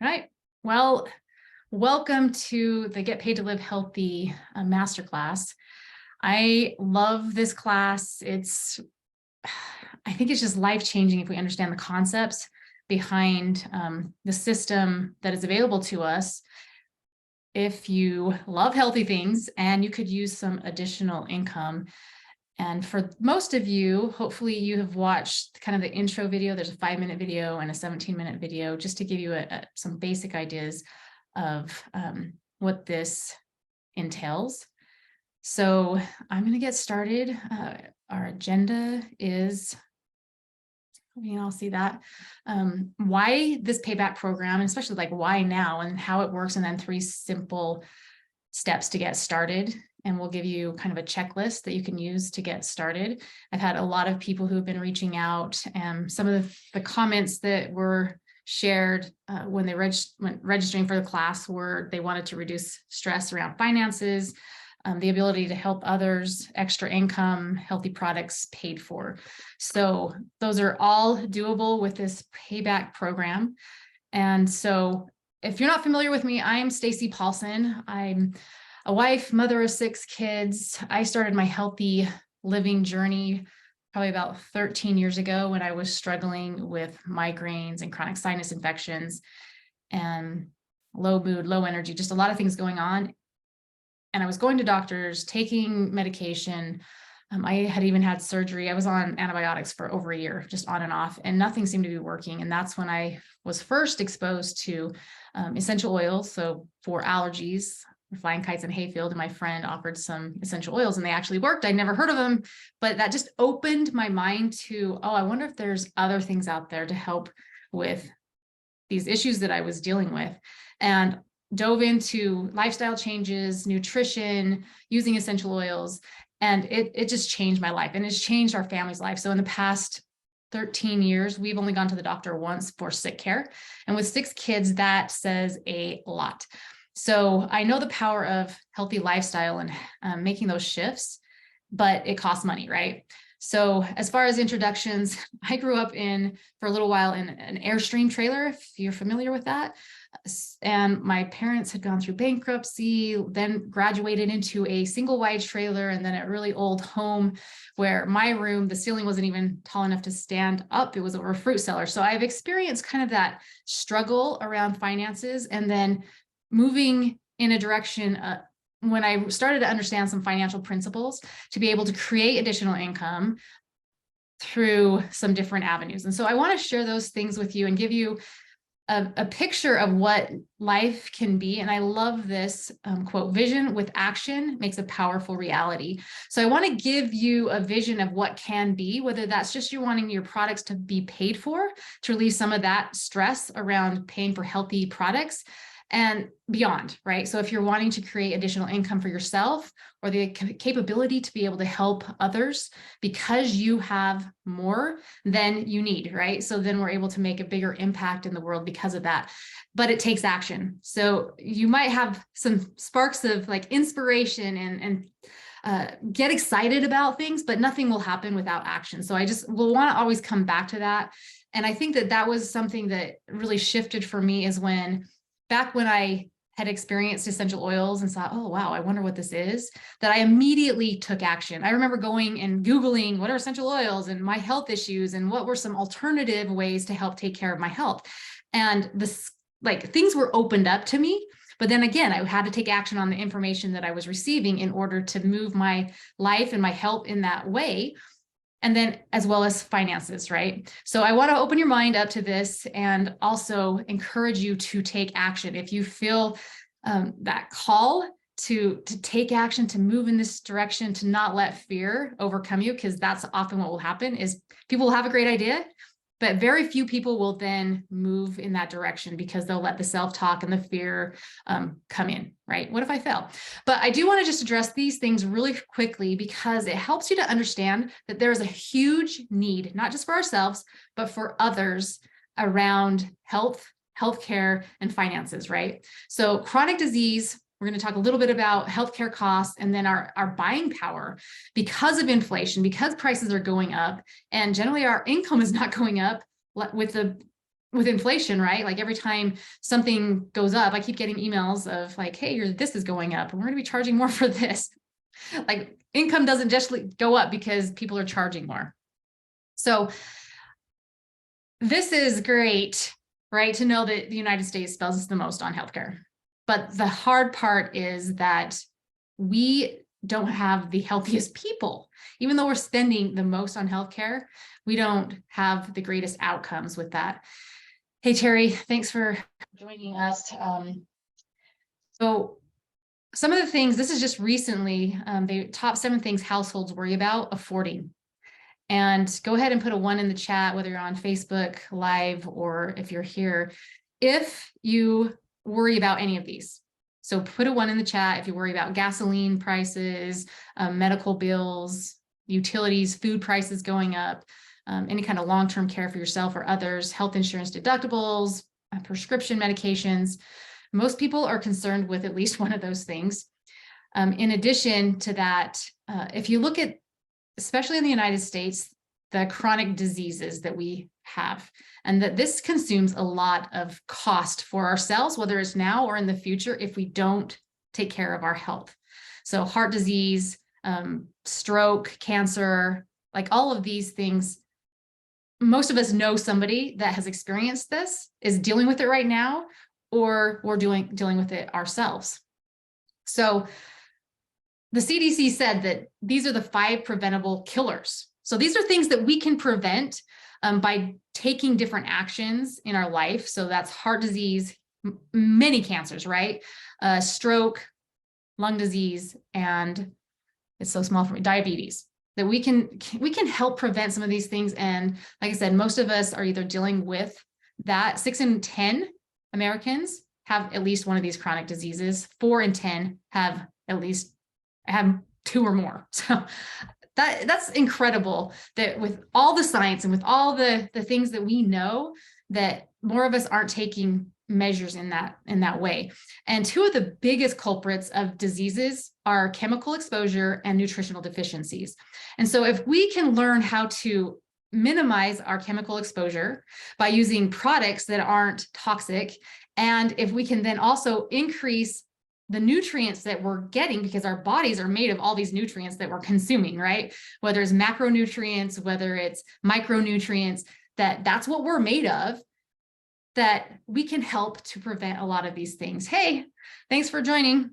All right. Well, welcome to the Get Paid to Live Healthy Masterclass. I love this class. I think it's just life-changing if we understand the concepts behind the system that is available to us. If you love healthy things and you could use some additional income. And for most of you, hopefully you have watched kind of the intro video. There's a 5-minute video and a 17-minute video just to give you some basic ideas of what this entails. So I'm going to get started. Our agenda is, you all see that, why this payback program, and especially like why now and how it works, and then 3 simple steps to get started. And we'll give you kind of a checklist that you can use to get started. I've had a lot of people who've been reaching out, and some of the comments that were shared when they went registering for the class were they wanted to reduce stress around finances, the ability to help others, extra income, healthy products paid for. So those are all doable with this payback program. And so if you're not familiar with me, I'm Stacy Paulson. I'm a wife, mother of 6 kids. I started my healthy living journey probably about 13 years ago when I was struggling with migraines and chronic sinus infections and low mood, low energy, just a lot of things going on. And I was going to doctors, taking medication. I had even had surgery. I was on antibiotics for over a year, just on and off, and nothing seemed to be working. And that's when I was first exposed to essential oils. So for allergies, flying kites in hayfield, and my friend offered some essential oils and they actually worked. I'd never heard of them, but that just opened my mind to, oh, I wonder if there's other things out there to help with these issues that I was dealing with. And dove into lifestyle changes, nutrition, using essential oils, and it just changed my life, and it's changed our family's life. So in the past 13 years, we've only gone to the doctor once for sick care. And with 6 kids, that says a lot. So I know the power of healthy lifestyle and making those shifts, but it costs money, right? So as far as introductions, I grew up for a little while in an Airstream trailer, if you're familiar with that. And my parents had gone through bankruptcy, then graduated into a single wide trailer, and then a really old home where my room, the ceiling wasn't even tall enough to stand up. It was over a fruit cellar. So I've experienced kind of that struggle around finances, and then moving in a direction when I started to understand some financial principles to be able to create additional income through some different avenues. And so I want to share those things with you and give you a picture of what life can be. And I love this quote, vision with action makes a powerful reality. So I want to give you a vision of what can be, whether that's just you wanting your products to be paid for, to relieve some of that stress around paying for healthy products, and beyond, right? So if you're wanting to create additional income for yourself, or the capability to be able to help others because you have more than you need, right? So then we're able to make a bigger impact in the world because of that. But it takes action. So you might have some sparks of like inspiration and get excited about things, but nothing will happen without action. So I just will want to always come back to that. And I think that was something that really shifted for me, is back when I had experienced essential oils and thought, oh, wow, I wonder what this is, that I immediately took action. I remember going and Googling what are essential oils and my health issues and what were some alternative ways to help take care of my health. And things were opened up to me. But then again, I had to take action on the information that I was receiving in order to move my life and my health in that way. And then as well as finances, right? So I want to open your mind up to this and also encourage you to take action. If you feel that call to take action, to move in this direction, to not let fear overcome you, because that's often what will happen is people will have a great idea, but very few people will then move in that direction because they'll let the self-talk and the fear come in, right? What if I fail? But I do want to just address these things really quickly because it helps you to understand that there is a huge need, not just for ourselves, but for others around health, healthcare, and finances, right? So chronic disease, we're going to talk a little bit about healthcare costs and then our buying power because of inflation, because prices are going up, and generally our income is not going up with the with inflation, right? Like every time something goes up, I keep getting emails of like, hey, this is going up and we're going to be charging more for this. Like income doesn't just go up because people are charging more. So this is great, right? To know that the United States spends the most on healthcare. But the hard part is that we don't have the healthiest people. Even though we're spending the most on healthcare, we don't have the greatest outcomes with that. Hey, Terry, thanks for joining us. So some of the things, this is just recently, the top 7 things households worry about affording. And go ahead and put a 1 in the chat, whether you're on Facebook Live or if you're here, if you worry about any of these. So put a 1 in the chat if you worry about gasoline prices, medical bills, utilities, food prices going up, any kind of long-term care for yourself or others, health insurance deductibles, prescription medications. Most people are concerned with at least one of those things. In addition to that, if you look at, especially in the United States, the chronic diseases that we have, and that this consumes a lot of cost for ourselves, whether it's now or in the future, if we don't take care of our health. So heart disease, stroke, cancer, like all of these things, most of us know somebody that has experienced this, is dealing with it right now, or we're dealing with it ourselves. So the CDC said that these are the 5 preventable killers. So these are things that we can prevent by taking different actions in our life. So that's heart disease, many cancers, right? Stroke, lung disease, and it's so small for me, diabetes. That we can help prevent some of these things. And like I said, most of us are either dealing with that. 6 in 10 Americans have at least one of these chronic diseases. 4 in 10 have 2 or more. So that's incredible that with all the science and with all the things that we know, that more of us aren't taking measures in that way. And 2 of the biggest culprits of diseases are chemical exposure and nutritional deficiencies. And so if we can learn how to minimize our chemical exposure by using products that aren't toxic, and if we can then also increase the nutrients that we're getting, because our bodies are made of all these nutrients that we're consuming, right? Whether it's macronutrients, whether it's micronutrients, that's what we're made of, that we can help to prevent a lot of these things. Hey, thanks for joining.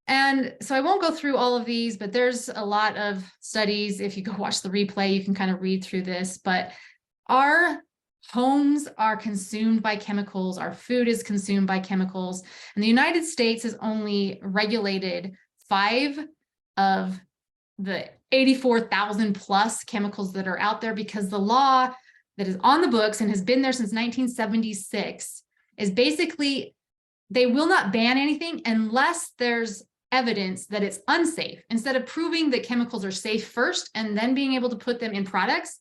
And so I won't go through all of these, but there's a lot of studies. If you go watch the replay, you can kind of read through this, but our homes are consumed by chemicals. Our food is consumed by chemicals. And the United States has only regulated 5 of the 84,000 plus chemicals that are out there, because the law that is on the books and has been there since 1976 is basically, they will not ban anything unless there's evidence that it's unsafe. Instead of proving that chemicals are safe first and then being able to put them in products,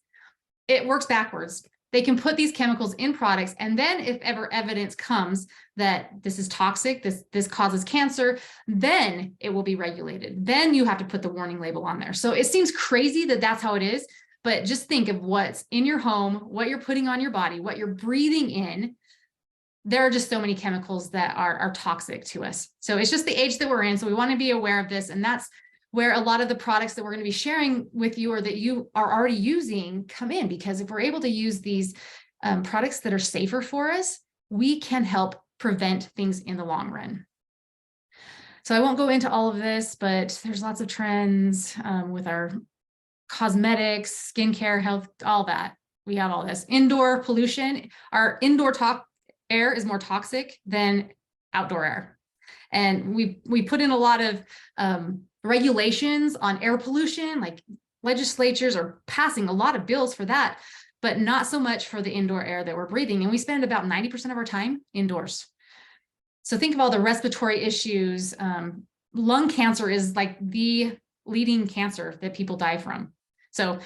it works backwards. They can put these chemicals in products, and then if ever evidence comes that this is toxic, this causes cancer, then it will be regulated. Then you have to put the warning label on there. So it seems crazy that that's how it is, but just think of what's in your home, what you're putting on your body, what you're breathing in. There are just so many chemicals that are toxic to us. So it's just the age that we're in. So we want to be aware of this. And that's where a lot of the products that we're going to be sharing with you, or that you are already using, come in. Because if we're able to use these products that are safer for us, we can help prevent things in the long run. So I won't go into all of this, but there's lots of trends with our cosmetics, skincare, health, all that. We have all this. Indoor pollution. Our indoor air is more toxic than outdoor air. And we put in a lot of regulations on air pollution, like legislatures are passing a lot of bills for that, but not so much for the indoor air that we're breathing. And we spend about 90% of our time indoors. So think of all the respiratory issues. Lung cancer is like the leading cancer that people die from. So,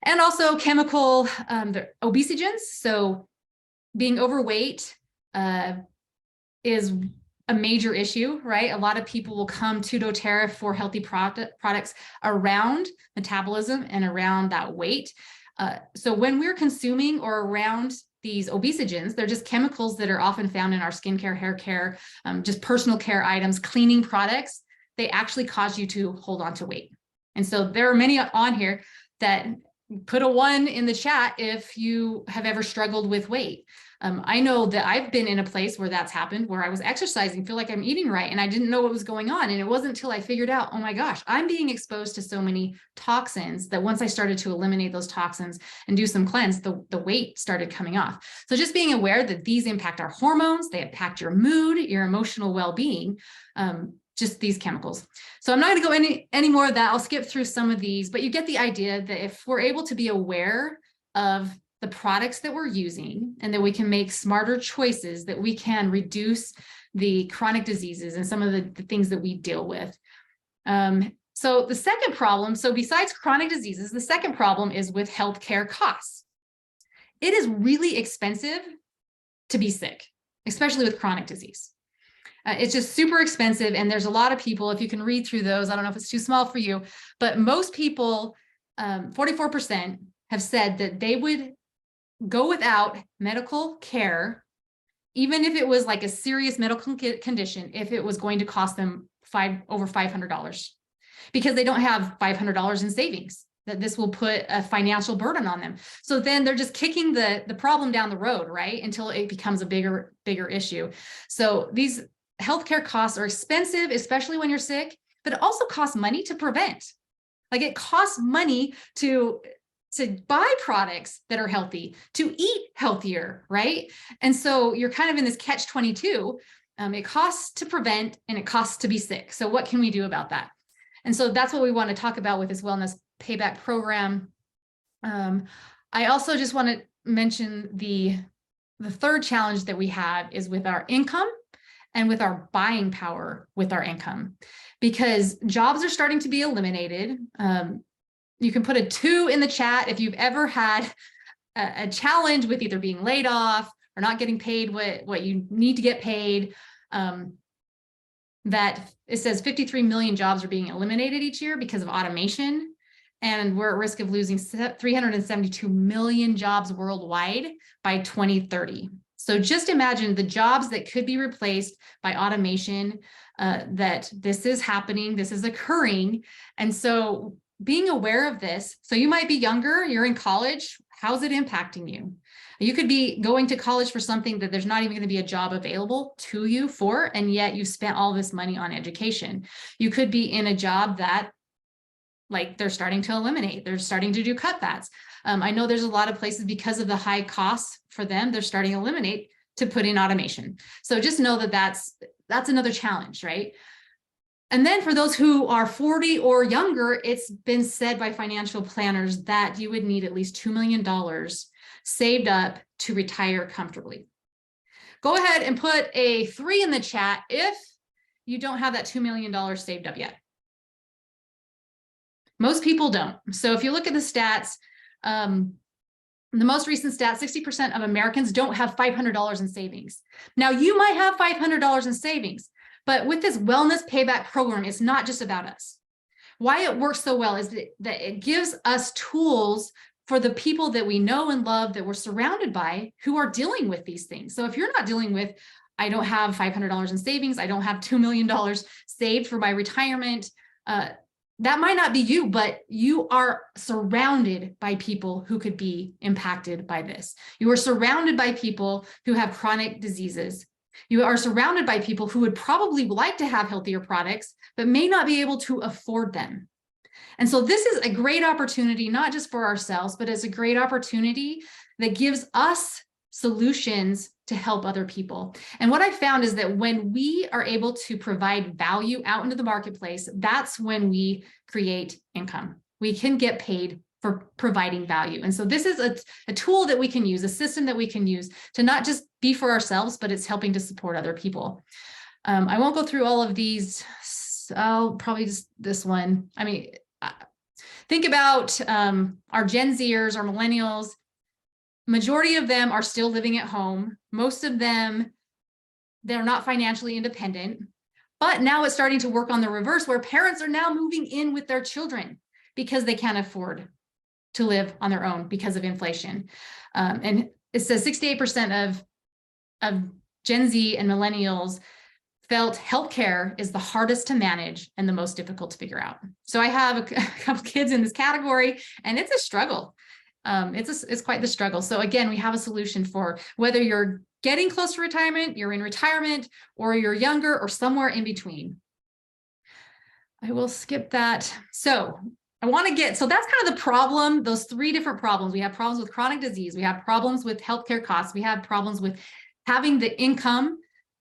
and also chemical, the obesogens. So being overweight is a major issue, right? A lot of people will come to doTERRA for healthy products around metabolism and around that weight. So when we're consuming or around these obesogens. They're just chemicals that are often found in our skincare, hair care, just personal care items, cleaning products. They actually cause you to hold on to weight. And so there are many on here that put a 1 in the chat if you have ever struggled with weight. I know that I've been in a place where that's happened, where I was exercising, feel like I'm eating right, and I didn't know what was going on. And it wasn't until I figured out, oh my gosh, I'm being exposed to so many toxins, that once I started to eliminate those toxins and do some cleanse, the weight started coming off. So just being aware that these impact our hormones, they impact your mood, your emotional well-being, just these chemicals. So I'm not going to go any more of that. I'll skip through some of these, but you get the idea that if we're able to be aware of the products that we're using, and that we can make smarter choices, that we can reduce the chronic diseases and some of the things that we deal with. So the second problem, so besides chronic diseases, the second problem is with healthcare costs. It is really expensive to be sick, especially with chronic disease. It's just super expensive. And there's a lot of people, if you can read through those, I don't know if it's too small for you, but most people, 44% have said that they would go without medical care, even if it was like a serious medical condition, if it was going to cost them over $500, because they don't have $500 in savings, that this will put a financial burden on them. So then they're just kicking the problem down the road, right? Until it becomes a bigger issue. So these healthcare costs are expensive, especially when you're sick, but it also costs money to prevent. Like it costs money to buy products that are healthy, to eat healthier, right? And so you're kind of in this catch-22. It costs to prevent and it costs to be sick. So what can we do about that? And so that's what we want to talk about with this wellness payback program. I also just want to mention the third challenge that we have is with our income and with our buying power with our income, because jobs are starting to be eliminated. You can put a 2 in the chat if you've ever had a challenge with either being laid off or not getting paid what you need to get paid. That it says 53 million jobs are being eliminated each year because of automation. And we're at risk of losing 372 million jobs worldwide by 2030. So just imagine the jobs that could be replaced by automation, that this is happening, this is occurring. And so being aware of this, so you might be younger, you're in college, how's it impacting you? You could be going to college for something that there's not even going to be a job available to you for, and yet you spent all this money on education. You could be in a job that like they're starting to eliminate, they're starting to do cutbacks. I know there's a lot of places because of the high costs for them, they're starting to eliminate to put in automation. So just know that that's another challenge, right? And then for those who are 40 or younger, it's been said by financial planners that you would need at least $2 million saved up to retire comfortably. Go ahead and put a 3 in the chat if you don't have that $2 million saved up yet. Most people don't. So if you look at the stats, the most recent stat, 60% of Americans don't have $500 in savings. Now you might have $500 in savings, but with this wellness payback program, it's not just about us. Why it works so well is that it gives us tools for the people that we know and love, that we're surrounded by, who are dealing with these things. So if you're not dealing with, I don't have $500 in savings, I don't have $2 million saved for my retirement, that might not be you, but you are surrounded by people who could be impacted by this. You are surrounded by people who have chronic diseases. You are surrounded by people who would probably like to have healthier products, but may not be able to afford them. And so this is a great opportunity, not just for ourselves, but it's a great opportunity that gives us solutions to help other people. And what I found is that when we are able to provide value out into the marketplace, that's when we create income. We can get paid for providing value. And so this is a tool that we can use, a system that we can use to not just be for ourselves, but it's helping to support other people. I won't go through all of these. I'll probably just this one. I mean, think about our Gen Zers, our millennials. Majority of them are still living at home. Most of them, they're not financially independent, but now it's starting to work on the reverse, where parents are now moving in with their children because they can't afford to live on their own because of inflation. And it says 68% of Gen Z and millennials felt healthcare is the hardest to manage and the most difficult to figure out. So I have a couple kids in this category, and it's a struggle. It's quite the struggle. So again, we have a solution for whether you're getting close to retirement, you're in retirement, or you're younger or somewhere in between. I will skip that. So I want to get, so that's kind of the problem, those three different problems. We have problems with chronic disease. We have problems with healthcare costs. We have problems with having the income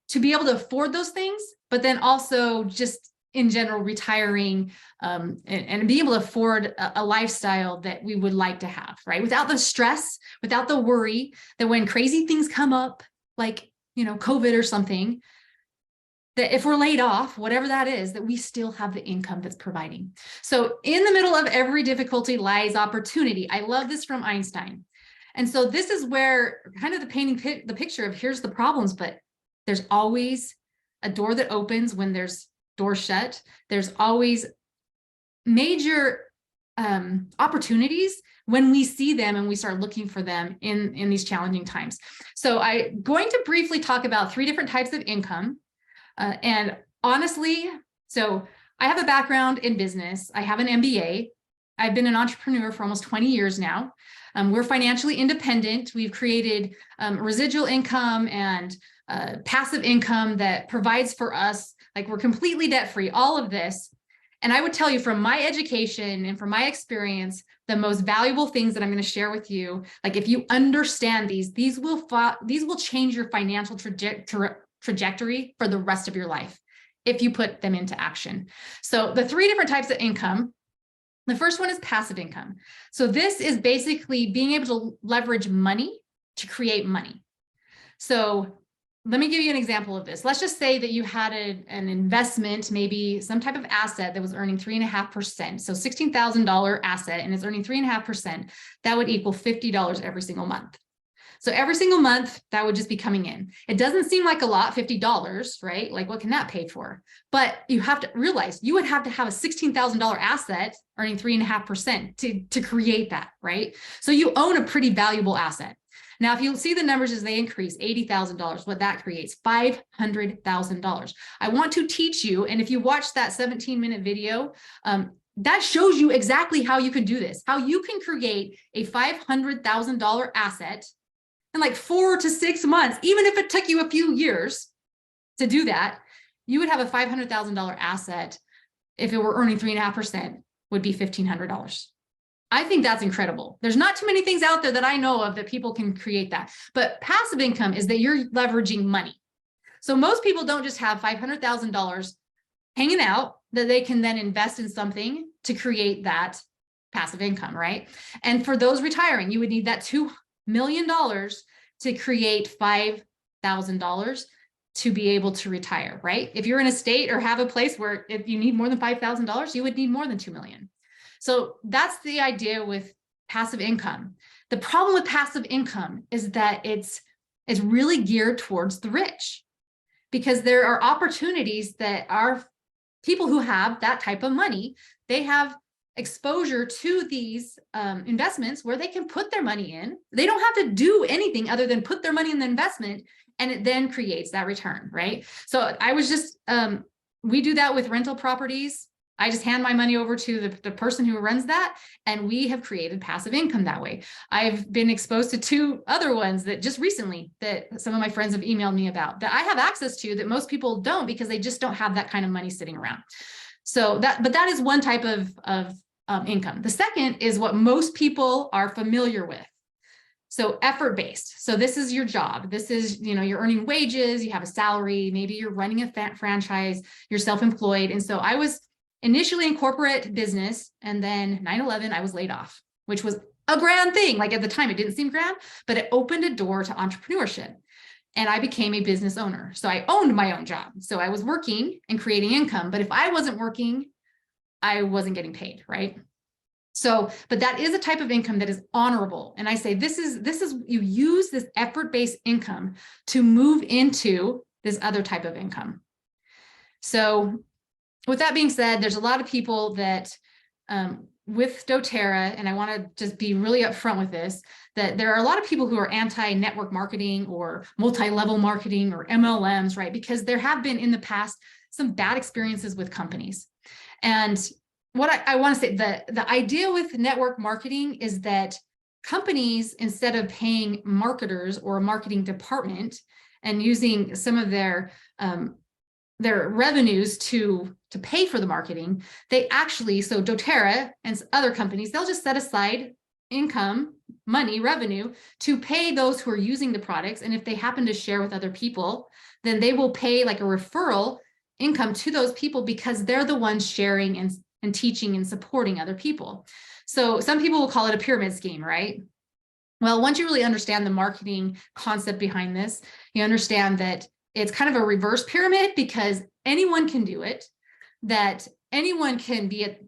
to be able to afford those things, but then also just in general, retiring and be able to afford a lifestyle that we would like to have, right? Without the stress, without the worry that when crazy things come up, like, you know, COVID or something, that if we're laid off, whatever that is, that we still have the income that's providing. So in the middle of every difficulty lies opportunity. I love this from Einstein. And so this is where kind of the painting the picture of here's the problems, but there's always a door that opens when there's doors shut. There's always major opportunities when we see them and we start looking for them in these challenging times. So I'm going to briefly talk about three different types of income. And honestly, so I have a background in business. I have an MBA. I've been an entrepreneur for almost 20 years now. We're financially independent. We've created residual income and passive income that provides for us, like we're completely debt-free, all of this. And I would tell you from my education and from my experience, the most valuable things that I'm going to share with you, like if you understand these will change your financial trajectory for the rest of your life if you put them into action. So the three different types of income, the first one is passive income. So this is basically being able to leverage money to create money. So let me give you an example of this. Let's just say that you had an investment, maybe some type of asset that was earning 3.5%. So $16,000 asset and it's earning 3.5%. That would equal $50 every single month. So every single month that would just be coming in. It doesn't seem like a lot, $50, right? Like what can that pay for? But you have to realize you would have to have a $16,000 asset earning 3.5% to create that, right? So you own a pretty valuable asset. Now, if you see the numbers as they increase, $80,000, what that creates, $500,000. I want to teach you, and if you watch that 17-minute video, that shows you exactly how you can do this, how you can create a $500,000 asset in like 4 to 6 months. Even if it took you a few years to do that, you would have a $500,000 asset. If it were earning 3.5%, would be $1,500. I think that's incredible. There's not too many things out there that I know of that people can create that. But passive income is that you're leveraging money. So most people don't just have $500,000 hanging out that they can then invest in something to create that passive income, right? And for those retiring, you would need that $2 million to create $5,000 to be able to retire, right? If you're in a state or have a place where if you need more than $5,000, you would need more than 2 million. So that's the idea with passive income. The problem with passive income is that it's really geared towards the rich, because there are opportunities that are people who have that type of money, they have exposure to these investments where they can put their money in. They don't have to do anything other than put their money in the investment, and it then creates that return, right? So I was just, we do that with rental properties. I just hand my money over to the person who runs that, and we have created passive income that way. I've been exposed to 2 other ones that just recently that some of my friends have emailed me about that I have access to that most people don't, because they just don't have that kind of money sitting around. So that is one type of income. The second is what most people are familiar with. So effort-based. So this is your job. This is, you know, you're earning wages, you have a salary, maybe you're running a franchise, you're self-employed. And so I was initially in corporate business, and then 9/11, I was laid off, which was a grand thing. Like at the time, it didn't seem grand, but it opened a door to entrepreneurship. And I became a business owner. So I owned my own job. So I was working and creating income. But if I wasn't working, I wasn't getting paid, right? So, but that is a type of income that is honorable. And I say, this is you use this effort-based income to move into this other type of income. So with that being said, there's a lot of people that with doTERRA, and I want to just be really upfront with this, that there are a lot of people who are anti-network marketing or multi-level marketing or MLMs, right? Because there have been in the past some bad experiences with companies. And what I want to say, the idea with network marketing is that companies, instead of paying marketers or a marketing department and using some of their revenues to pay for the marketing, they actually, so doTERRA and other companies, they'll just set aside income, money, revenue to pay those who are using the products. And if they happen to share with other people, then they will pay like a referral income to those people because they're the ones sharing and teaching and supporting other people. So some people will call it a pyramid scheme, right? Well, once you really understand the marketing concept behind this, you understand that it's kind of a reverse pyramid because anyone can do it, that anyone can be at,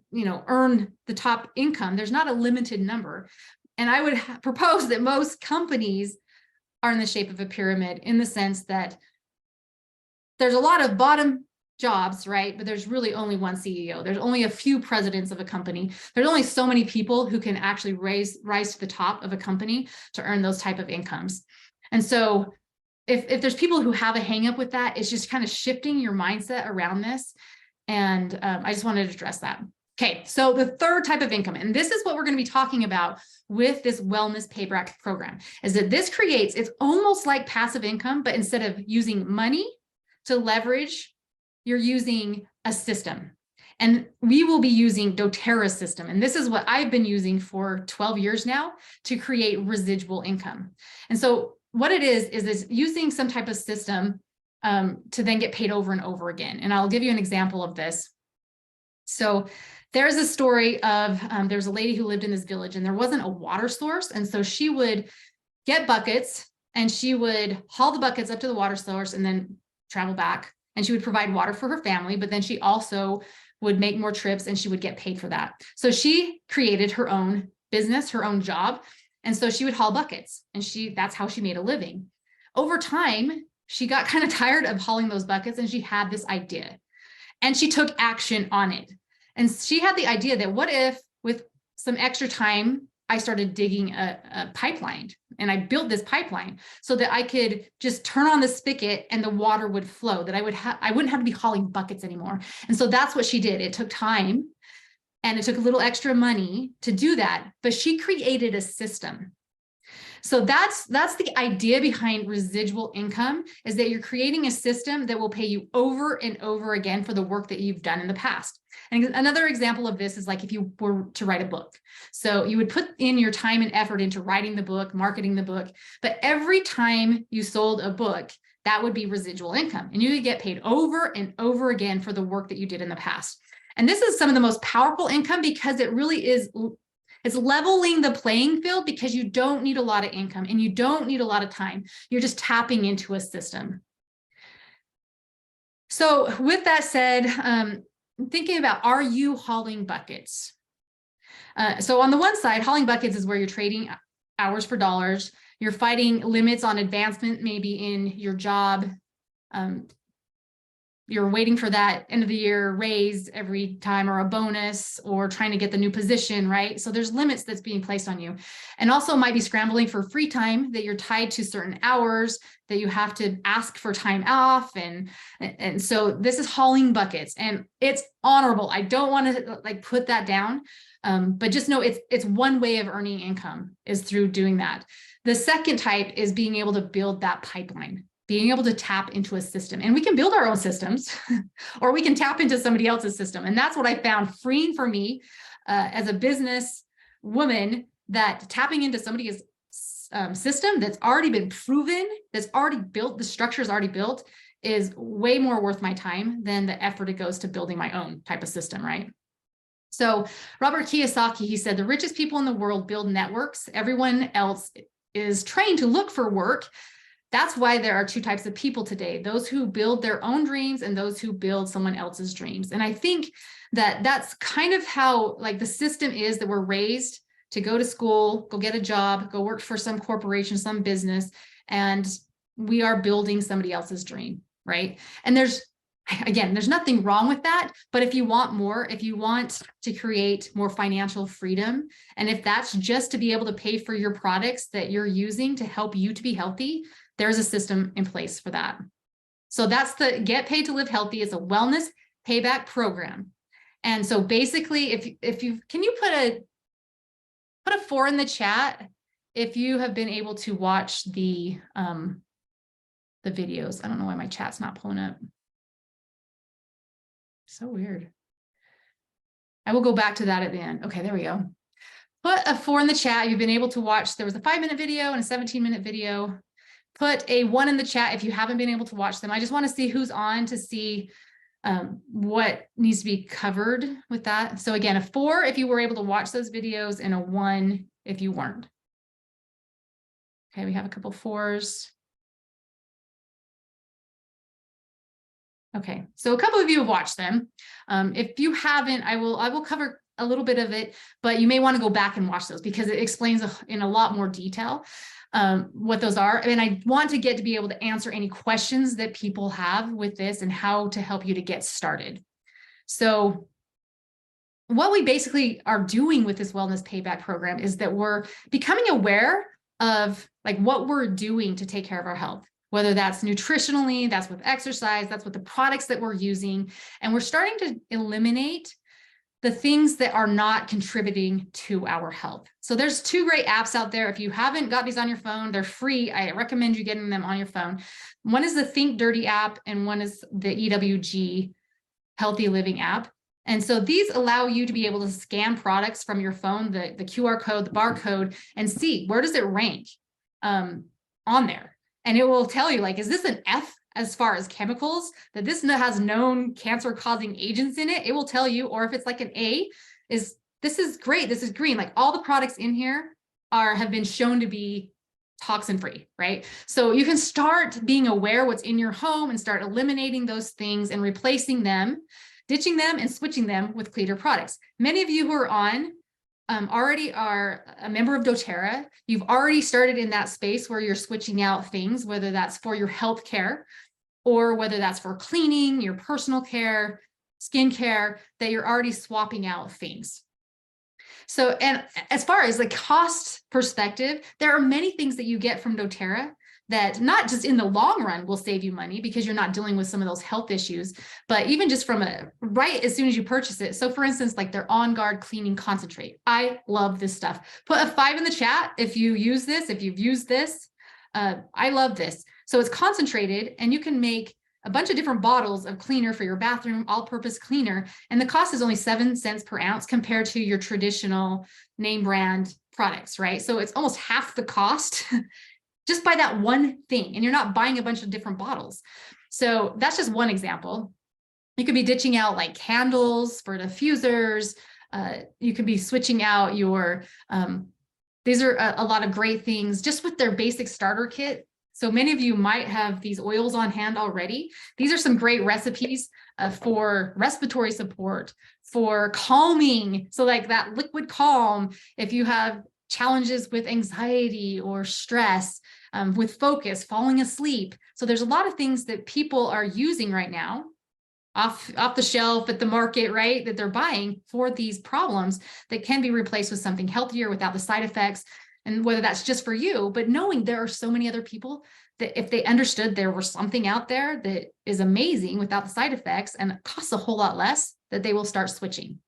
earn the top income. There's not a limited number. And I would propose that most companies are in the shape of a pyramid in the sense that there's a lot of bottom jobs, right? But there's really only one CEO. There's only a few presidents of a company. There's only so many people who can actually rise to the top of a company to earn those type of incomes. And so if there's people who have a hang up with that, it's just kind of shifting your mindset around this. And I just wanted to address that. Okay, so the third type of income, and this is what we're going to be talking about with this wellness payback program, is that this creates, it's almost like passive income, but instead of using money to leverage, you're using a system. And we will be using doTERRA's system. And this is what I've been using for 12 years now to create residual income. And so what it is using some type of system to then get paid over and over again. And I'll give you an example of this. So there's a story of, there's a lady who lived in this village and there wasn't a water source. And so she would get buckets and she would haul the buckets up to the water source and then travel back. And she would provide water for her family, but then she also would make more trips and she would get paid for that. So she created her own business, her own job. And so she would haul buckets and that's how she made a living. Over time, she got kind of tired of hauling those buckets and she had this idea and she took action on it. And she had the idea that what if with some extra time, I started digging a pipeline and I built this pipeline so that I could just turn on the spigot and the water would flow, that I wouldn't have to be hauling buckets anymore. And so that's what she did. It took time and it took a little extra money to do that, but she created a system. So that's the idea behind residual income, is that you're creating a system that will pay you over and over again for the work that you've done in the past. And another example of this is like if you were to write a book. So you would put in your time and effort into writing the book, marketing the book, but every time you sold a book, that would be residual income. And you would get paid over and over again for the work that you did in the past. And this is some of the most powerful income because it really is, it's leveling the playing field because you don't need a lot of income and you don't need a lot of time. You're just tapping into a system. So with that said, thinking about, are you hauling buckets? So on the one side, hauling buckets is where you're trading hours for dollars. You're fighting limits on advancement, maybe in your job. You're waiting for that end of the year raise every time, or a bonus, or trying to get the new position, right? So there's limits that's being placed on you. And also might be scrambling for free time, that you're tied to certain hours, that you have to ask for time off. And so this is hauling buckets and it's honorable. I don't want to like put that down, but just know it's one way of earning income is through doing that. The second type is being able to build that pipeline, being able to tap into a system. And we can build our own systems or we can tap into somebody else's system. And that's what I found freeing for me as a business woman, that tapping into somebody's system that's already been proven, that's already built, the structure is already built, is way more worth my time than the effort it goes to building my own type of system, right? So Robert Kiyosaki, he said, the richest people in the world build networks. Everyone else is trained to look for work. That's why there are two types of people today, those who build their own dreams and those who build someone else's dreams. And I think that that's kind of how like the system is, that we're raised to go to school, go get a job, go work for some corporation, some business, and we are building somebody else's dream, right? And I again, there's nothing wrong with that, but if you want more, if you want to create more financial freedom, and if that's just to be able to pay for your products that you're using to help you to be healthy, there's a system in place for that. So that's the Get Paid to Live Healthy. It's a wellness payback program. And so basically, if you, can you put a 4 in the chat if you have been able to watch the videos. I don't know why my chat's not pulling up. So weird. I will go back to that at the end. Okay, there we go. Put a 4 in the chat. You've been able to watch. There was a 5-minute video and a 17-minute video. Put a 1 in the chat if you haven't been able to watch them. I just want to see who's on to see what needs to be covered with that. So again, a 4 if you were able to watch those videos, and a 1 if you weren't. Okay, we have a couple 4s. Okay, so a couple of you have watched them. If you haven't, I will cover a little bit of it, but you may want to go back and watch those because it explains in a lot more detail what those are. And I want to get to be able to answer any questions that people have with this and how to help you to get started. So what we basically are doing with this wellness payback program is that we're becoming aware of like what we're doing to take care of our health, whether that's nutritionally, that's with exercise, that's with the products that we're using. And we're starting to eliminate the things that are not contributing to our health. So there's 2 great apps out there. If you haven't got these on your phone, they're free. I recommend you getting them on your phone. One is the Think Dirty app, and one is the EWG Healthy Living app. And so these allow you to be able to scan products from your phone, the QR code, the barcode, and see where does it rank on there. And it will tell you, like, is this an F as far as chemicals, that this has known cancer-causing agents in it? It will tell you. Or if it's like an A, this is great, this is green. Like all the products in here have been shown to be toxin-free, right? So you can start being aware what's in your home and start eliminating those things and replacing them, ditching them and switching them with cleaner products. Many of you who are on already are a member of doTERRA. You've already started in that space where you're switching out things, whether that's for your health care or whether that's for cleaning, your personal care, skincare, that you're already swapping out things. So, and as far as the cost perspective, there are many things that you get from doTERRA that not just in the long run will save you money because you're not dealing with some of those health issues, but even just from right as soon as you purchase it. So for instance, like their On Guard cleaning concentrate. I love this stuff. Put a 5 in the chat if you use this, if you've used this. I love this. So it's concentrated, and you can make a bunch of different bottles of cleaner for your bathroom, all-purpose cleaner. And the cost is only 7 cents per ounce compared to your traditional name brand products, right? So it's almost half the cost just by that one thing. And you're not buying a bunch of different bottles. So that's just one example. You could be ditching out like candles for diffusers. You could be switching out your, these are a lot of great things just with their basic starter kit. So many of you might have these oils on hand already. These are some great recipes for respiratory support, for calming. So like that liquid calm, if you have challenges with anxiety or stress, with focus, falling asleep. So there's a lot of things that people are using right now off the shelf at the market, right? That they're buying for these problems that can be replaced with something healthier without the side effects. And whether that's just for you, but knowing there are so many other people that if they understood there was something out there that is amazing without the side effects and it costs a whole lot less, that they will start switching.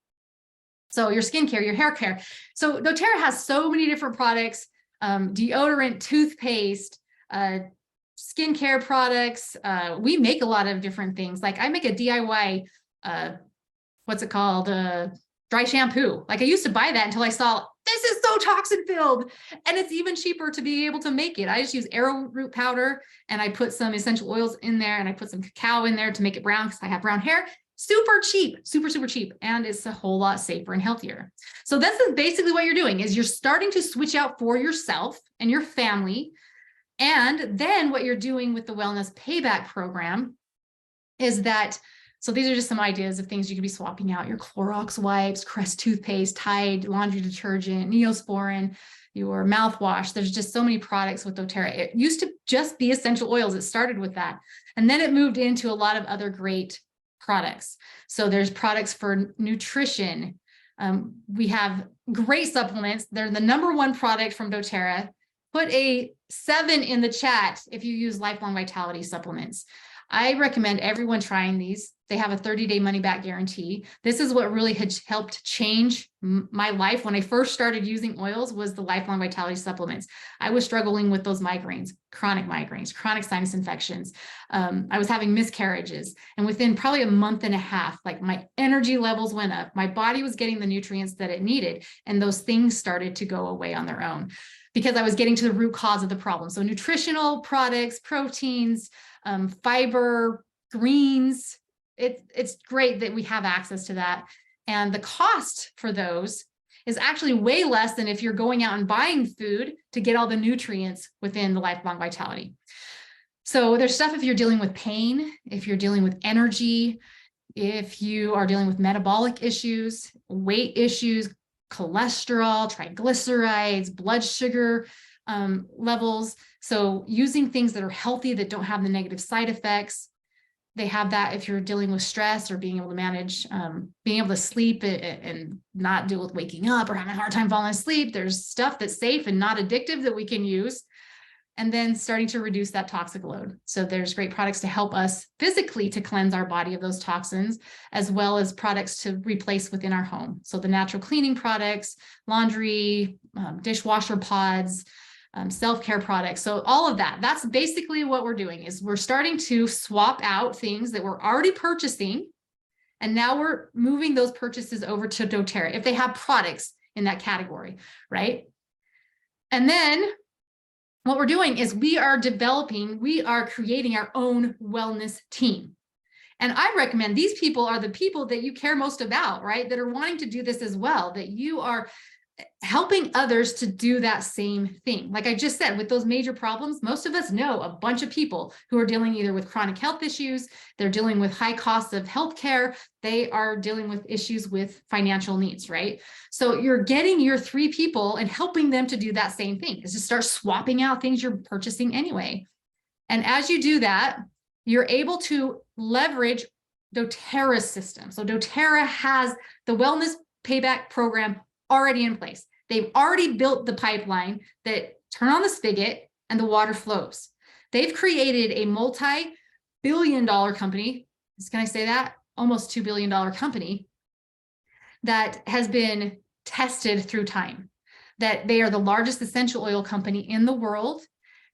So your skincare, your hair care. So doTERRA has so many different products, deodorant, toothpaste, skincare products. We make a lot of different things. Like I make a DIY, what's it called? Dry shampoo. Like I used to buy that until I saw this is so toxin filled, and it's even cheaper to be able to make it. I just use arrowroot powder and I put some essential oils in there and I put some cacao in there to make it brown because I have brown hair. Super cheap, super, super cheap. And it's a whole lot safer and healthier. So this is basically what you're doing is you're starting to switch out for yourself and your family. And then what you're doing with the Wellness Payback Program is that, so these are just some ideas of things you could be swapping out: your Clorox wipes, Crest toothpaste, Tide laundry detergent, Neosporin, your mouthwash. There's just so many products with doTERRA. It used to just be essential oils. It started with that. And then it moved into a lot of other great products. So there's products for nutrition. We have great supplements. They're the #1 product from doTERRA. Put a 7 in the chat if you use Lifelong Vitality supplements. I recommend everyone trying these. They have a 30-day money-back guarantee. This is what really had helped change my life when I first started using oils, was the Lifelong Vitality supplements. I was struggling with those migraines, chronic sinus infections. I was having miscarriages. And within probably a month and a half, like my energy levels went up. My body was getting the nutrients that it needed. And those things started to go away on their own because I was getting to the root cause of the problem. So nutritional products, proteins, fiber, greens, it's great that we have access to that. And the cost for those is actually way less than if you're going out and buying food to get all the nutrients within the Lifelong Vitality. So there's stuff if you're dealing with pain, if you're dealing with energy, if you are dealing with metabolic issues, weight issues, cholesterol, triglycerides, blood sugar levels. So using things that are healthy, that don't have the negative side effects. They have that if you're dealing with stress or being able to manage, being able to sleep and not deal with waking up or having a hard time falling asleep. There's stuff that's safe and not addictive that we can use. And then starting to reduce that toxic load. So there's great products to help us physically to cleanse our body of those toxins, as well as products to replace within our home. So the natural cleaning products, laundry, dishwasher pods, self-care products. So all of that, that's basically what we're doing, is we're starting to swap out things that we're already purchasing. And now we're moving those purchases over to doTERRA if they have products in that category, right? And then what we're doing is we are creating our own wellness team. And I recommend these people are the people that you care most about, right? That are wanting to do this as well, that you are helping others to do that same thing. Like I just said, with those major problems, most of us know a bunch of people who are dealing either with chronic health issues, they're dealing with high costs of healthcare, they are dealing with issues with financial needs, right? So you're getting your 3 people and helping them to do that same thing, is to start swapping out things you're purchasing anyway. And as you do that, you're able to leverage doTERRA's system. So doTERRA has the wellness payback program already in place. They've already built the pipeline that turn on the spigot and the water flows. They've created a multi-billion-dollar company. Can I say that? Almost $2 billion company that has been tested through time, that they are the largest essential oil company in the world.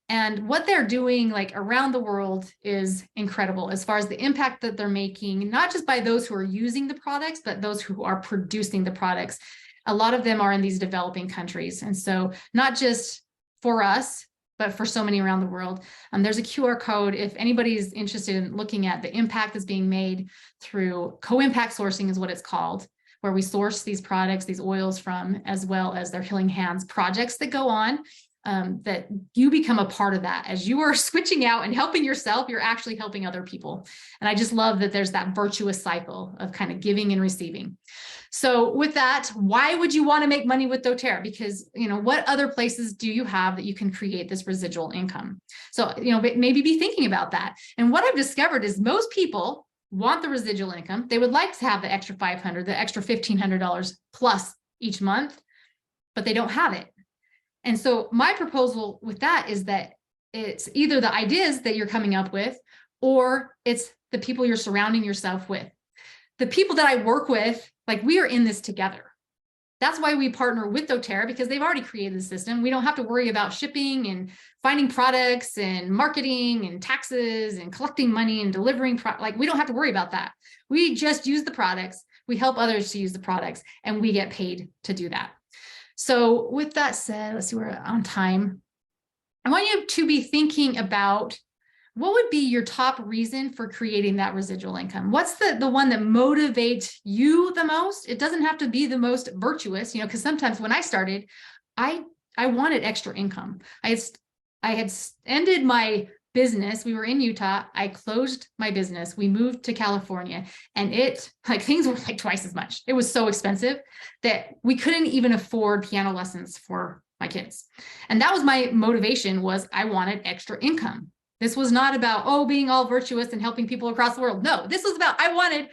And what they're doing like around the world is incredible as far as the impact that they're making, not just by those who are using the products, but those who are producing the products. A lot of them are in these developing countries. And so not just for us, but for so many around the world. There's a QR code if anybody's interested in looking at the impact that's being made through co-impact sourcing is what it's called, where we source these products, these oils from, as well as their Healing Hands projects that go on. That you become a part of that. As you are switching out and helping yourself, you're actually helping other people. And I just love that there's that virtuous cycle of kind of giving and receiving. So with that, why would you want to make money with doTERRA? Because, what other places do you have that you can create this residual income? So, maybe be thinking about that. And what I've discovered is most people want the residual income. They would like to have the extra $500, the extra $1,500 plus each month, but they don't have it. And so my proposal with that is that it's either the ideas that you're coming up with, or it's the people you're surrounding yourself with. The people that I work with, like we are in this together. That's why we partner with doTERRA, because they've already created the system. We don't have to worry about shipping and finding products and marketing and taxes and collecting money and delivering. We don't have to worry about that. We just use the products. We help others to use the products, and we get paid to do that. So with that said, let's see, we're on time. I want you to be thinking about what would be your top reason for creating that residual income. What's the one that motivates you the most? It doesn't have to be the most virtuous, because sometimes when I started, I wanted extra income. I had ended my business. We were in Utah. I closed my business. We moved to California, and things were like twice as much. It was so expensive that we couldn't even afford piano lessons for my kids. And that was my motivation, was I wanted extra income. This was not about, oh, being all virtuous and helping people across the world. No, this was about, I wanted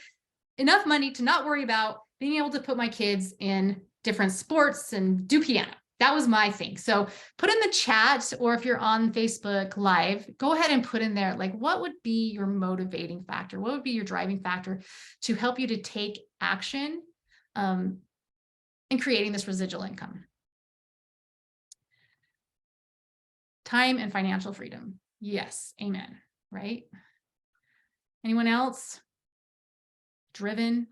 enough money to not worry about being able to put my kids in different sports and do piano. That was my thing. So put in the chat, or if you're on Facebook Live, go ahead and put in there, like, what would be your motivating factor? What would be your driving factor to help you to take action in creating this residual income? Time and financial freedom. Yes, amen, right? Anyone else? Driven?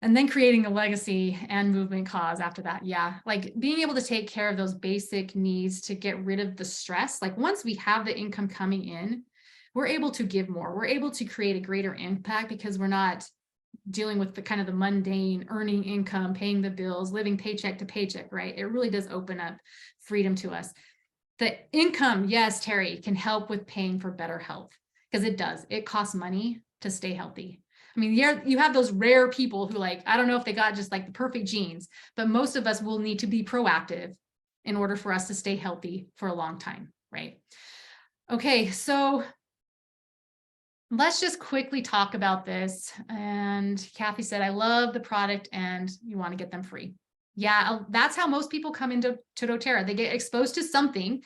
And then creating a legacy and movement cause after that. Yeah, like being able to take care of those basic needs to get rid of the stress. Like once we have the income coming in, we're able to give more. We're able to create a greater impact because we're not dealing with the kind of the mundane earning income, paying the bills, living paycheck to paycheck, right? It really does open up freedom to us. The income, yes, Terry, can help with paying for better health, because it does. It costs money to stay healthy. I mean, you have those rare people who, like, I don't know if they got just like the perfect genes, but most of us will need to be proactive in order for us to stay healthy for a long time, right? Okay, so let's just quickly talk about this. And Kathy said, I love the product and you want to get them free. Yeah, that's how most people come into doTERRA. They get exposed to something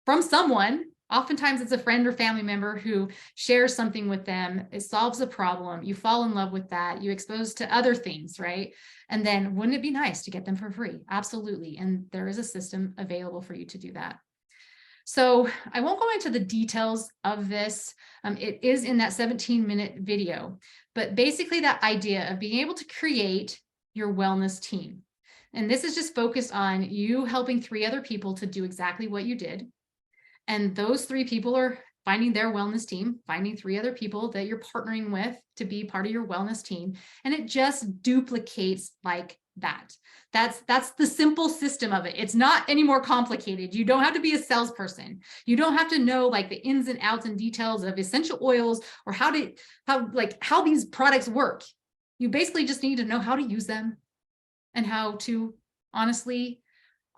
from someone. Oftentimes it's a friend or family member who shares something with them. It solves a problem. You fall in love with that. You expose to other things, right? And then wouldn't it be nice to get them for free? Absolutely. And there is a system available for you to do that. So I won't go into the details of this. It is in that 17-minute video, but basically that idea of being able to create your wellness team. And this is just focused on you helping 3 other people to do exactly what you did. And those 3 people are finding their wellness team, finding 3 other people that you're partnering with to be part of your wellness team. And it just duplicates like that. That's the simple system of it. It's not any more complicated. You don't have to be a salesperson. You don't have to know like the ins and outs and details of essential oils or how these products work. You basically just need to know how to use them and how to honestly,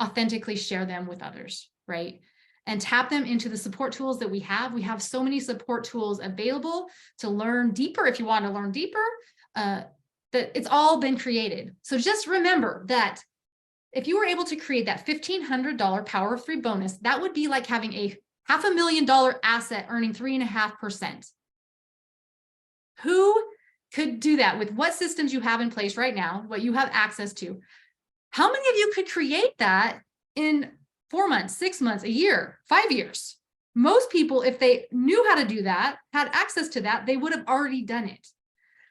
authentically share them with others, right? And tap them into the support tools that we have. We have so many support tools available to learn deeper. If you want to learn deeper, that it's all been created. So just remember that if you were able to create that $1,500 Power of 3 bonus, that would be like having a $500,000 asset earning 3.5%. Who could do that with what systems you have in place right now, what you have access to? How many of you could create that in 4 months, 6 months, a year, 5 years? Most people, if they knew how to do that, had access to that, they would have already done it.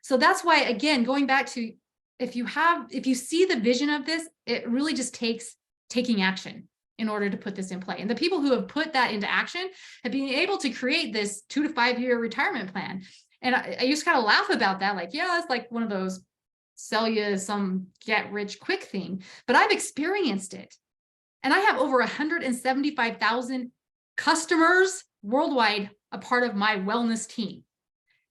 So that's why, again, going back to, if you see the vision of this, it really just takes taking action in order to put this in play. And the people who have put that into action have been able to create this 2 to 5 year retirement plan. And I used to kind of laugh about that. Like, yeah, it's like one of those sell you some get rich quick thing, but I've experienced it. And I have over 175,000 customers worldwide, a part of my wellness team.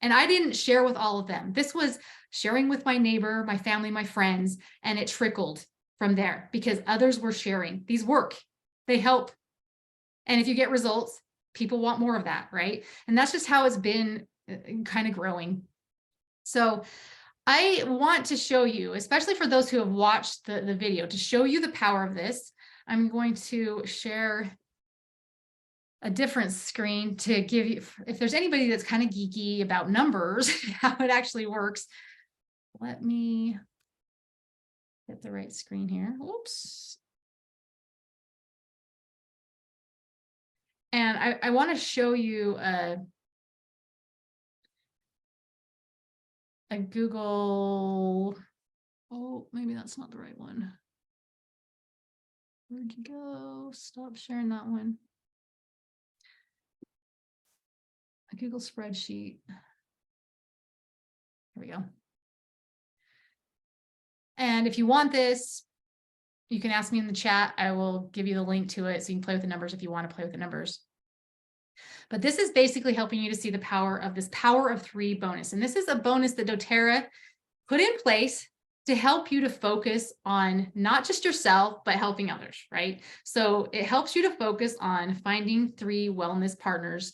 And I didn't share with all of them. This was sharing with my neighbor, my family, my friends, and it trickled from there because others were sharing. These work, they help. And if you get results, people want more of that, right? And that's just how it's been kind of growing. So I want to show you, especially for those who have watched the video, to show you the power of this. I'm going to share a different screen to give you, if there's anybody that's kind of geeky about numbers, how it actually works. Let me get the right screen here. Oops. And I want to show you a Google, oh, maybe that's not the right one. Where'd you go? Stop sharing that one. A Google spreadsheet. Here we go. And if you want this, you can ask me in the chat. I will give you the link to it so you can play with the numbers if you want to play with the numbers. But this is basically helping you to see the power of this Power of 3 bonus. And this is a bonus that doTERRA put in place to help you to focus on not just yourself, but helping others, right? So it helps you to focus on finding 3 wellness partners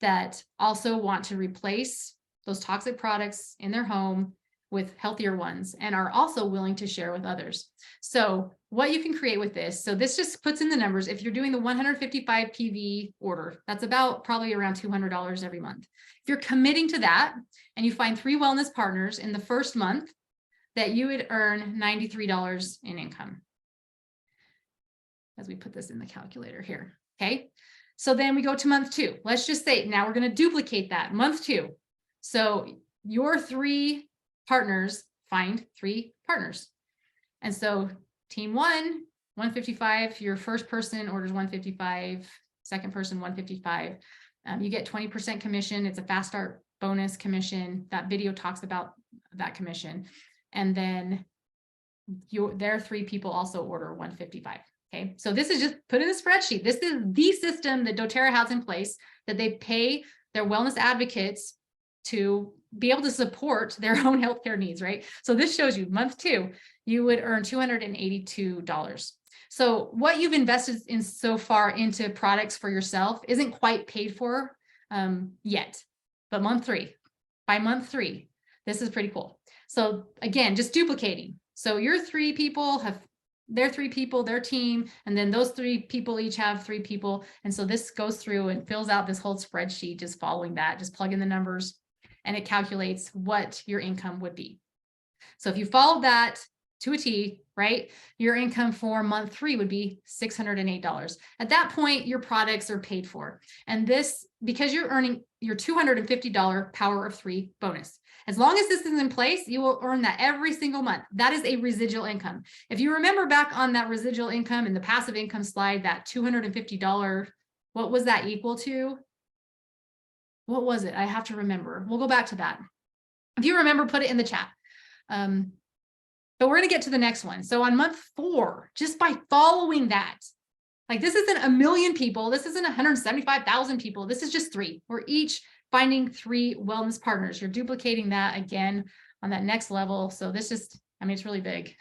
that also want to replace those toxic products in their home with healthier ones and are also willing to share with others. So what you can create with this, so this just puts in the numbers. If you're doing the 155 PV order, that's about probably around $200 every month. If you're committing to that and you find 3 wellness partners in the first month, that you would earn $93 in income. As we put this in the calculator here, okay? So then we go to month 2. Let's just say now we're going to duplicate that, month 2. So your 3 partners find 3 partners. And so team 1, 155, your first person orders 155, second person 155. You get 20% commission. It's a fast start bonus commission. That video talks about that commission. And then their 3 people also order 155. Okay, so this is just put in a spreadsheet. This is the system that doTERRA has in place, that they pay their wellness advocates to be able to support their own healthcare needs, right? So this shows you month 2, you would earn $282. So what you've invested in so far into products for yourself isn't quite paid for yet, but by month 3, this is pretty cool. So again, just duplicating. So your 3 people have their 3 people, their team, and then those 3 people each have 3 people. And so this goes through and fills out this whole spreadsheet, just following that, just plug in the numbers, and it calculates what your income would be. So if you follow that to a T, right, your income for month 3 would be $608. At that point, your products are paid for. And this, because you're earning your $250 power of 3 bonus. As long as this is in place, you will earn that every single month. That is a residual income. If you remember back on that residual income in the passive income slide, that $250, what was that equal to? What was it? I have to remember. We'll go back to that. If you remember, put it in the chat. But we're going to get to the next one. So on month 4, just by following that, like this isn't a million people. This isn't 175,000 people. This is just 3. We're each finding 3 wellness partners. You're duplicating that again on that next level. So this just, I mean, it's really big.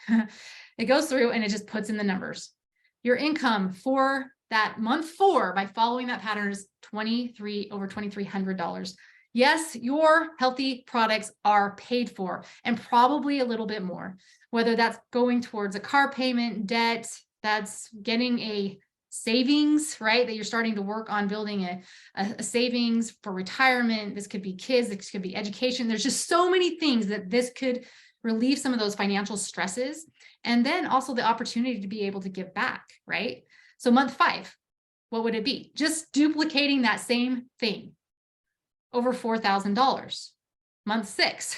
It goes through and it just puts in the numbers. Your income for that month 4 by following that pattern is over $2,300. Yes, your healthy products are paid for and probably a little bit more, whether that's going towards a car payment, debt, that's getting a savings, right? That you're starting to work on building a savings for retirement. This could be kids, this could be education. There's just so many things that this could relieve some of those financial stresses. And then also the opportunity to be able to give back, right? So month 5, what would it be? Just duplicating that same thing, over $4,000. Month 6,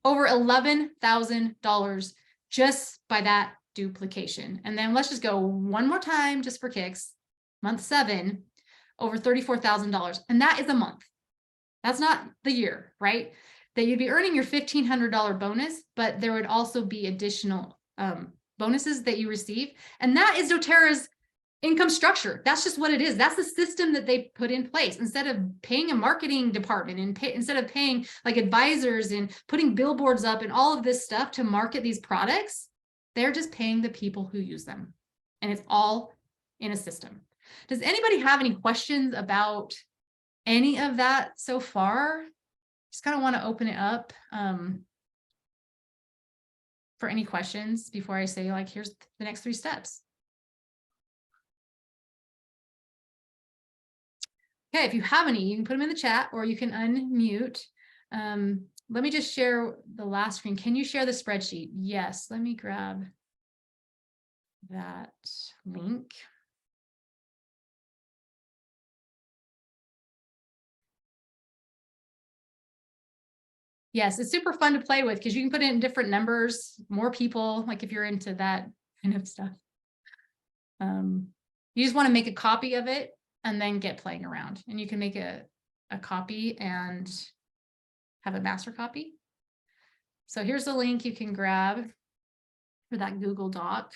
over $11,000 just by that duplication. And then let's just go one more time just for kicks. Month 7, over $34,000. And that is a month. That's not the year, right? That you'd be earning your $1,500 bonus, but there would also be additional bonuses that you receive. And that is doTERRA's income structure. That's just what it is. That's the system that they put in place. Instead of paying a marketing department and instead of paying like advisors and putting billboards up and all of this stuff to market these products, they're just paying the people who use them. And it's all in a system. Does anybody have any questions about any of that so far? Just kind of want to open it up for any questions before I say, like, here's the next 3 steps. Okay, if you have any, you can put them in the chat or you can unmute. Let me just share the last screen. Can you share the spreadsheet? Yes, let me grab that link. Yes, it's super fun to play with because you can put in different numbers, more people, like if you're into that kind of stuff. You just want to make a copy of it and then get playing around. And you can make a copy and have a master copy. So here's the link you can grab for that Google Doc,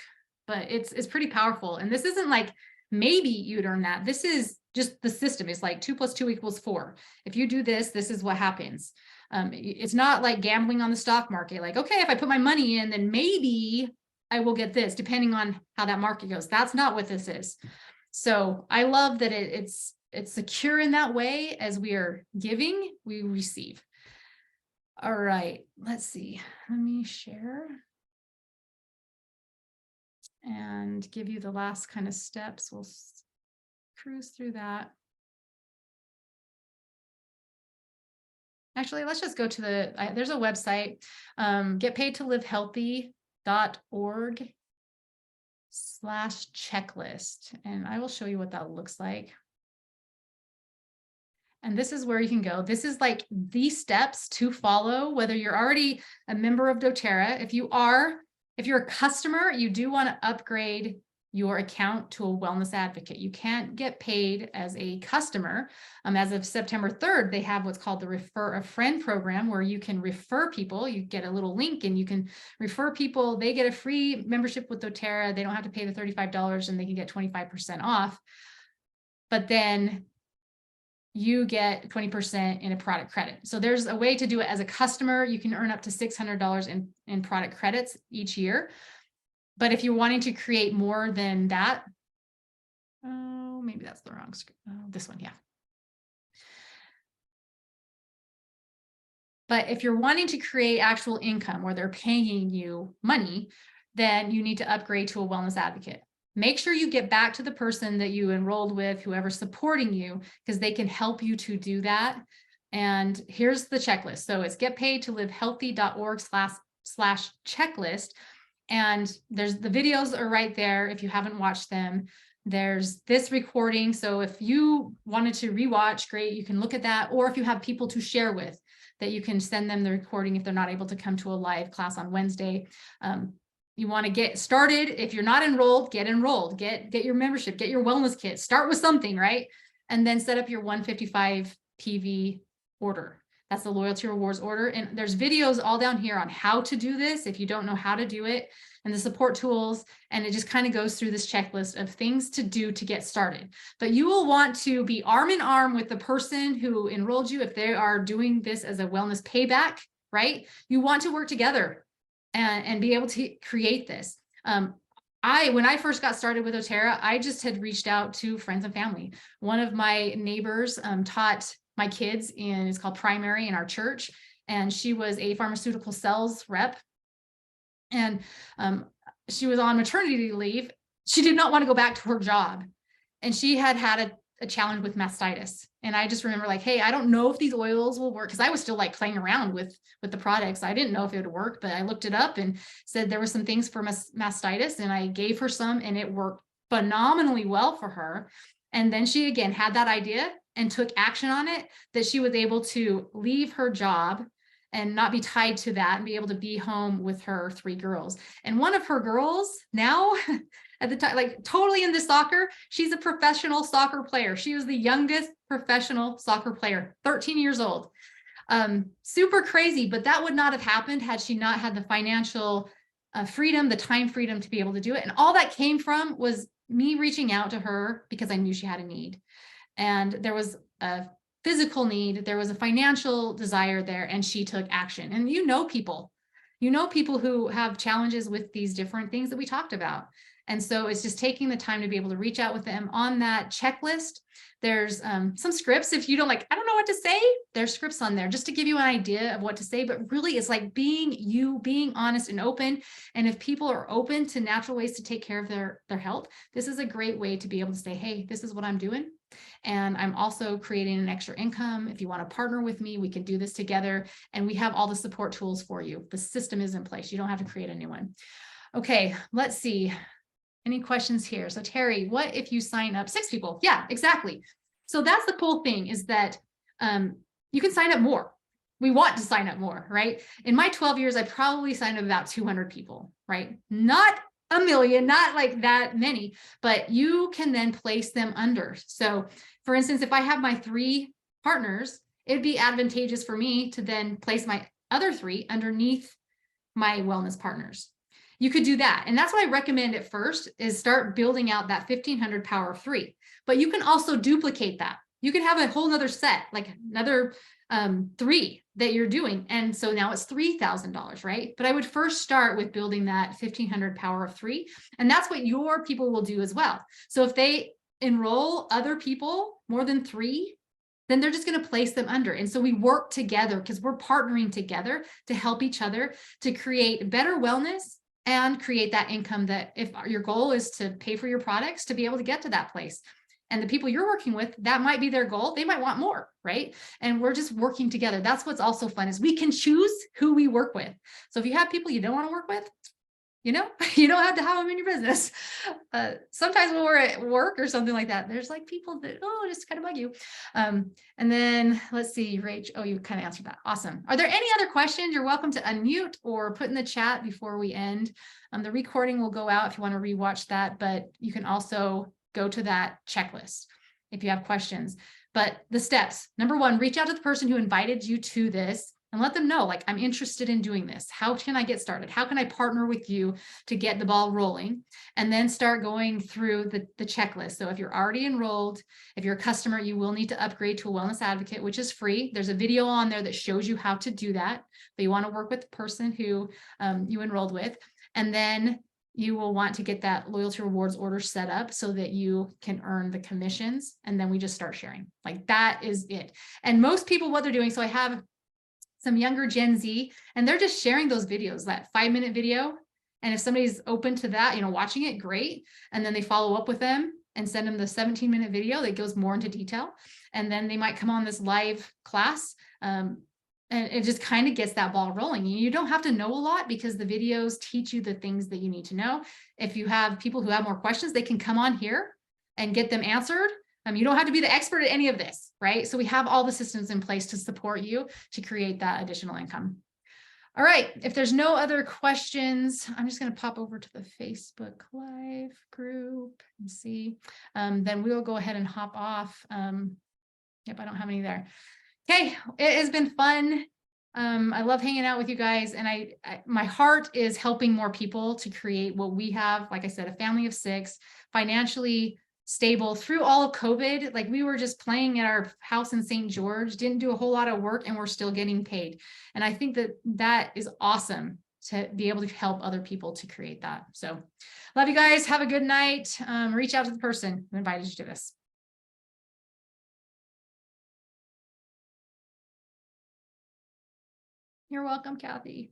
but it's pretty powerful. And this isn't like maybe you'd earn that. This is just the system is like 2 + 2 = 4. If you do this, this is what happens. It's not like gambling on the stock market. Like, okay, if I put my money in, then maybe I will get this, depending on how that market goes. That's not what this is. So I love that it's secure in that way. As we are giving, we receive. All right, let's see. Let me share and give you the last kind of steps. We'll cruise through that. Actually, let's just go to there's a website, getpaidtolivehealthy.org/checklist. And I will show you what that looks like. And this is where you can go. This is like the steps to follow, whether you're already a member of doTERRA. If you're a customer, you do want to upgrade your account to a wellness advocate. You can't get paid as a customer. As of September 3rd, they have what's called the Refer a Friend program, where you can refer people. You get a little link and you can refer people. They get a free membership with doTERRA. They don't have to pay the $35 and they can get 25% off. But then you get 20% in a product credit. So there's a way to do it as a customer. You can earn up to $600 in product credits each year. But if you're wanting to create more than that, oh, maybe that's the wrong screen. Oh, this one, yeah. But if you're wanting to create actual income where they're paying you money, then you need to upgrade to a wellness advocate. Make sure you get back to the person that you enrolled with, whoever's supporting you, because they can help you to do that. And here's the checklist. So it's getpaidtolivehealthy.org/checklist. And there's the videos are right there if you haven't watched them. There's this recording. So if you wanted to rewatch, great, you can look at that. Or if you have people to share with, that you can send them the recording if they're not able to come to a live class on Wednesday. You want to get started. If you're not enrolled, get enrolled, get your membership, get your wellness kit, start with something, right? And then set up your 155 PV order. That's the loyalty rewards order. And there's videos all down here on how to do this if you don't know how to do it, and the support tools. And it just kind of goes through this checklist of things to do to get started. But you will want to be arm in arm with the person who enrolled you if they are doing this as a wellness payback, right? You want to work together and be able to create this. When I first got started with doTERRA, I just had reached out to friends and family. One of my neighbors taught my kids it's called primary in our church. And she was a pharmaceutical sales rep. And she was on maternity leave. She did not want to go back to her job. And she had a challenge with mastitis. And I just remember like, hey, I don't know if these oils will work, because I was still like playing around with the products. I didn't know if it would work, but I looked it up and said there were some things for mastitis, and I gave her some, and it worked phenomenally well for her. And then she again had that idea and took action on it, that she was able to leave her job and not be tied to that and be able to be home with her 3 girls. And one of her girls now at the time, like totally into soccer, she's a professional soccer player. She was the youngest professional soccer player, 13 years old. Super crazy, but that would not have happened had she not had the financial freedom, the time freedom to be able to do it. And all that came from was me reaching out to her because I knew she had a need. And there was a physical need, there was a financial desire there, and she took action. And you know people who have challenges with these different things that we talked about. And so it's just taking the time to be able to reach out with them on that checklist. There's some scripts. If you don't I don't know what to say, there's scripts on there just to give you an idea of what to say. But really, it's like being honest and open. And if people are open to natural ways to take care of their health, this is a great way to be able to say, hey, this is what I'm doing. And I'm also creating an extra income. If you want to partner with me, we can do this together. And we have all the support tools for you. The system is in place. You don't have to create a new one. Okay, let's see. Any questions here? So Terry, what if you sign up 6 people? Yeah, exactly. So that's the cool thing, is that you can sign up more. We want to sign up more, right? In my 12 years, I probably signed up about 200 people, right? Not a million, not like that many, but you can then place them under. So for instance, if I have my 3 partners, it'd be advantageous for me to then place my other 3 underneath my wellness partners. You could do that. And that's what I recommend at first, is start building out that 1,500 power of 3. But you can also duplicate that. You can have a whole nother set, like another 3 that you're doing. And so now it's $3,000, right? But I would first start with building that 1,500 power of 3. And that's what your people will do as well. So if they enroll other people more than 3, then they're just going to place them under. And so we work together because we're partnering together to help each other to create better wellness and create that income, that if your goal is to pay for your products, to be able to get to that place. And the people you're working with, that might be their goal. They might want more, right? And we're just working together. That's what's also fun, is we can choose who we work with. So if you have people you don't want to work with, you know, you don't have to have them in your business. Sometimes when we're at work or something like that, there's like people that, just kind of bug you. And then let's see, Rach, you kind of answered that. Awesome. Are there any other questions? You're welcome to unmute or put in the chat before we end. The recording will go out if you want to rewatch that, but you can also go to that checklist if you have questions. But the steps, number 1, reach out to the person who invited you to this and let them know, like, I'm interested in doing this. How can I get started? How can I partner with you to get the ball rolling? And then start going through the checklist. So if you're already enrolled, if you're a customer, you will need to upgrade to a wellness advocate, which is free. There's a video on there that shows you how to do that, but you want to work with the person who you enrolled with. And then you will want to get that loyalty rewards order set up so that you can earn the commissions. And then we just start sharing. Like, that is it. And most people, what they're doing, so I have some younger Gen Z, and they're just sharing those videos, that 5-minute video. And if somebody's open to that, watching it, great. And then they follow up with them and send them the 17-minute video that goes more into detail. And then they might come on this live class. And it just kind of gets that ball rolling. You don't have to know a lot because the videos teach you the things that you need to know. If you have people who have more questions, they can come on here and get them answered. You don't have to be the expert at any of this, right? So we have all the systems in place to support you to create that additional income. All right, if there's no other questions, I'm just going to pop over to the Facebook Live group and see. Then we'll go ahead and hop off. Yep, I don't have any there. Okay, it has been fun. I love hanging out with you guys, and my heart is helping more people to create what we have. Like I said, a family of 6, financially stable through all of COVID. Like, we were just playing at our house in St. George, didn't do a whole lot of work, and we're still getting paid. And I think that is awesome to be able to help other people to create that. So love you guys. Have a good night. Reach out to the person who invited you to this. You're welcome, Kathy.